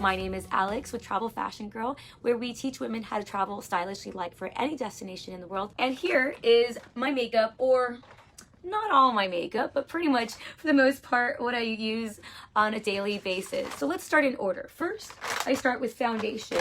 My name is Alex with Travel Fashion Girl, where we teach women how to travel stylishly like for any destination in the world. And here is my makeup, or not all my makeup, but pretty much for the most part what I use on a daily basis. So let's start in order. First, I start with foundation,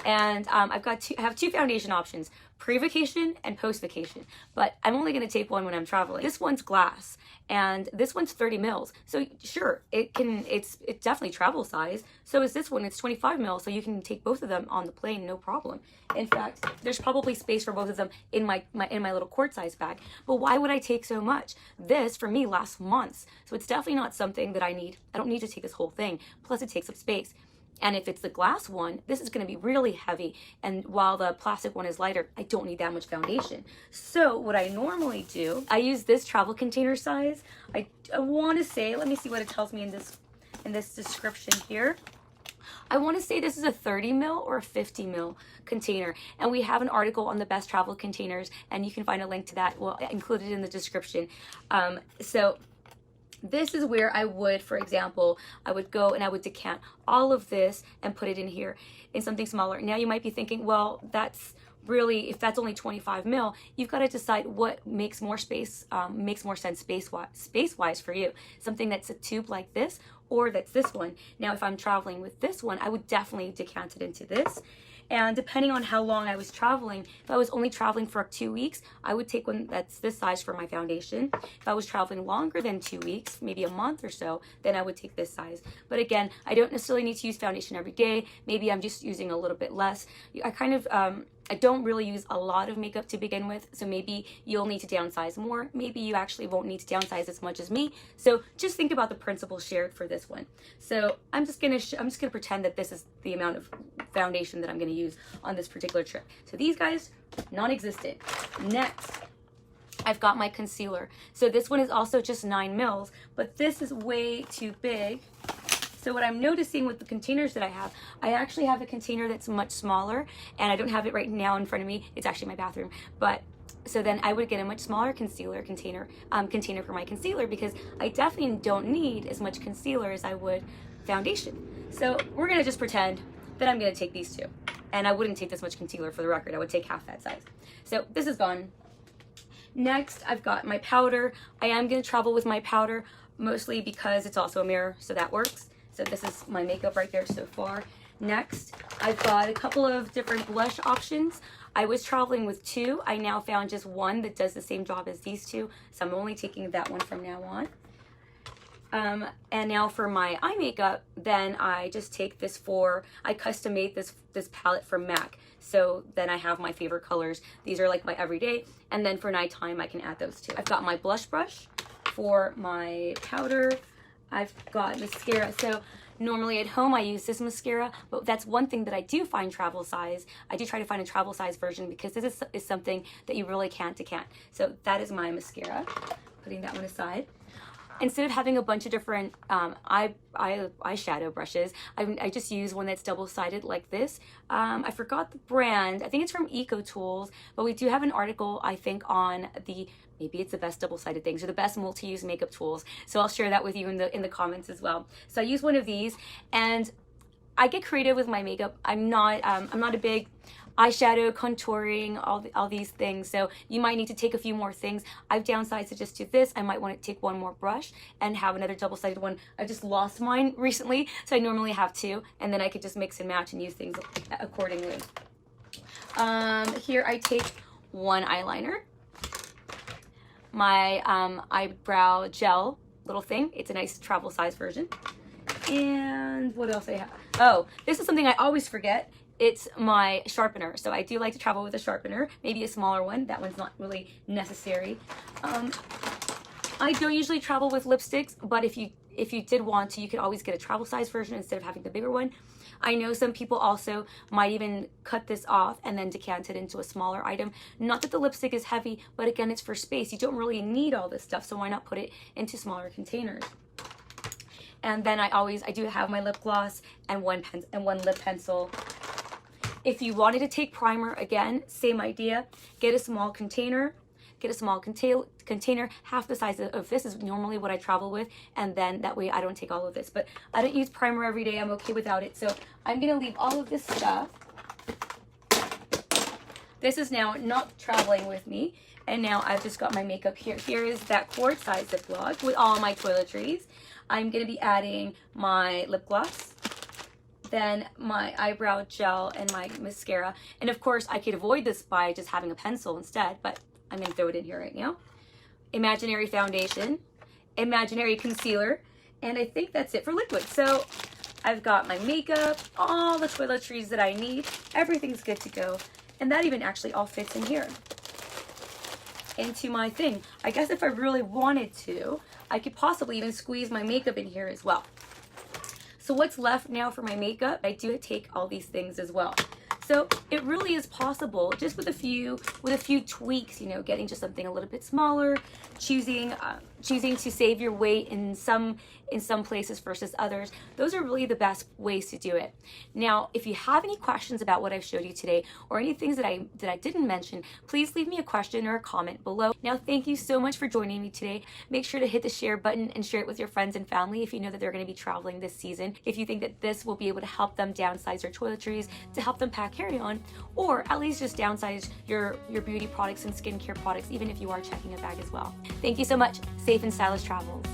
and I have two foundation options: pre-vacation and post-vacation, but I'm only going to take one when I'm traveling. This one's glass, and this one's 30 mils. So sure, it's definitely travel size. So is this one. It's 25 mils, so you can take both of them on the plane, no problem. In fact, there's probably space for both of them in my little quart size bag. But why would I take so much? This for me lasts months, so it's definitely not something that I need. I don't need to take this whole thing. Plus, it takes up space. And if it's the glass one, this is going to be really heavy. And while the plastic one is lighter, I don't need that much foundation. So what I normally do, I use this travel container size. I want to say, let me see what it tells me in this description here. I want to say this is a 30 mil or a 50 mil container. And we have an article on the best travel containers, and you can find a link to that. We'll include it in the description. So this is where I would, for example, I would go and I would decant all of this and put it in here in something smaller. Now you might be thinking, well, that's really, if that's only 25 mil, you've got to decide what makes more space, makes more sense space-wise for you. Something that's a tube like this, or that's this one. Now, if I'm traveling with this one, I would definitely decant it into this. And depending on how long I was traveling, if I was only traveling for 2 weeks, I would take one that's this size for my foundation. If I was traveling longer than 2 weeks, maybe a month or so, then I would take this size. But again, I don't necessarily need to use foundation every day. Maybe I'm just using a little bit less. I don't really use a lot of makeup to begin with, so maybe you'll need to downsize more. Maybe you actually won't need to downsize as much as me. So just think about the principle shared for this one. So I'm just gonna pretend that this is the amount of foundation that I'm gonna use on this particular trip. So these guys, non-existent. Next, I've got my concealer. So this one is also just 9 mils, but this is way too big. So what I'm noticing with the containers that I actually have a container that's much smaller, and I don't have it right now in front of me. It's actually my bathroom. But so then I would get a much smaller concealer container for my concealer, because I definitely don't need as much concealer as I would foundation. So we're gonna just pretend that I'm gonna take these two, and I wouldn't take this much concealer, for the record. I would take half that size. So this is gone. Next, I've got my powder. I am gonna travel with my powder, mostly because it's also a mirror, so that works. So this is my makeup right there so far. Next, I've got a couple of different blush options. I was traveling with 2. I now found just one that does the same job as these 2. So I'm only taking that one from now on. And now for my eye makeup, then I just take this I custom made this palette from MAC. So then I have my favorite colors. These are like my everyday. And then for nighttime, I can add those too. I've got my blush brush for my powder. I've got mascara. So normally at home I use this mascara, but that's one thing that I do find travel size. I do try to find a travel size version, because this is something that you really can't decant. So that is my mascara. Putting that one aside. Instead of having a bunch of different eyeshadow brushes, I just use one that's double-sided like this. I forgot the brand. I think it's from Eco Tools, but we do have an article, I think, on maybe it's the best double-sided things, or the best multi-use makeup tools. So I'll share that with you in the comments as well. So I use one of these, and I get creative with my makeup. I'm not a big eyeshadow, contouring, all these things. So you might need to take a few more things. I've downsized it just to this. I might want to take one more brush and have another double-sided one. I just lost mine recently, so I normally have 2, and then I could just mix and match and use things accordingly. Here I take one eyeliner, my eyebrow gel little thing. It's a nice travel size version. And what else I have? Oh, this is something I always forget. It's my sharpener. So I do like to travel with a sharpener, maybe a smaller one. That one's not really necessary. I don't usually travel with lipsticks, but if you did want to, you could always get a travel size version instead of having the bigger one. I know some people also might even cut this off and then decant it into a smaller item. Not that the lipstick is heavy, but again, it's for space. You don't really need all this stuff, so why not put it into smaller containers? And then I do have my lip gloss and one lip pencil. If you wanted to take primer, again, same idea. Get a small container. get a small container, half the size of this is normally what I travel with, and then that way I don't take all of this. But I don't use primer every day. I'm okay without it. So I'm gonna leave all of this stuff. This is now not traveling with me. And now I've just got my makeup here. Here is that quart size Ziploc with all my toiletries. I'm gonna be adding my lip gloss, then my eyebrow gel and my mascara. And of course I could avoid this by just having a pencil instead, but I'm gonna throw it in here right now. Imaginary foundation, imaginary concealer, and I think that's it for liquid. So I've got my makeup, all the toiletries that I need, everything's good to go. And that even actually all fits in here into my thing. I guess if I really wanted to, I could possibly even squeeze my makeup in here as well. So what's left now for my makeup? I do take all these things as well. So it really is possible, just with a few tweaks, you know, getting just something a little bit smaller, choosing to save your weight in some places versus others. Those are really the best ways to do it. Now, if you have any questions about what I've showed you today, or any things that I didn't mention, please leave me a question or a comment below. Now, thank you so much for joining me today. Make sure to hit the share button and share it with your friends and family if you know that they're going to be traveling this season. If you think that this will be able to help them downsize their toiletries, to help them pack carry-on, or at least just downsize your beauty products and skincare products, even if you are checking a bag as well. Thank you so much. Safe and stylish travels.